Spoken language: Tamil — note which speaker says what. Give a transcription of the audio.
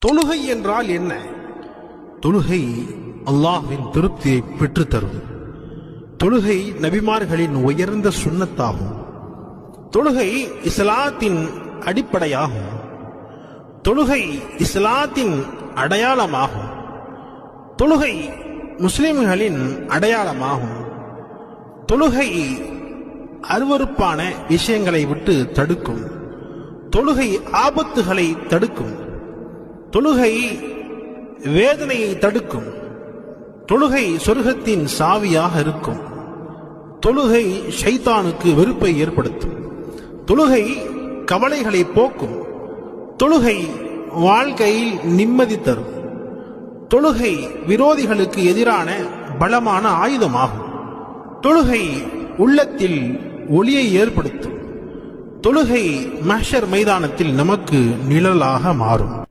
Speaker 1: தொழுகை என்றால் என்ன? தொழுகை அல்லாஹ்வின் திருப்தியை பெற்றுத்தரும். தொழுகை நபிமார்களின் உயர்ந்த சுன்னத்தாகும். தொழுகை இஸ்லாத்தின் அடிப்படையாகும். தொழுகை இஸ்லாத்தின் அடையாளமாகும். தொழுகை முஸ்லிம்களின் அடையாளமாகும். தொழுகை அருவருப்பான விஷயங்களை விட்டு தடுக்கும். தொழுகை ஆபத்துகளை தடுக்கும். தொழுகை வேதனையை தடுக்கும். தொழுகை சொர்க்கத்தின் சாவியாக இருக்கும். தொழுகை ஷைத்தானுக்கு வெறுப்பை ஏற்படுத்தும். தொழுகை கவலைகளை போக்கும். தொழுகை வாழ்க்கையில் நிம்மதி தரும். தொழுகை விரோதிகளுக்கு எதிரான பலமான ஆயுதமாகும். தொழுகை உள்ளத்தில் ஒளியை ஏற்படுத்தும். தொழுகை மஹ்ஷர் மைதானத்தில் நமக்கு நிழலாக மாறும்.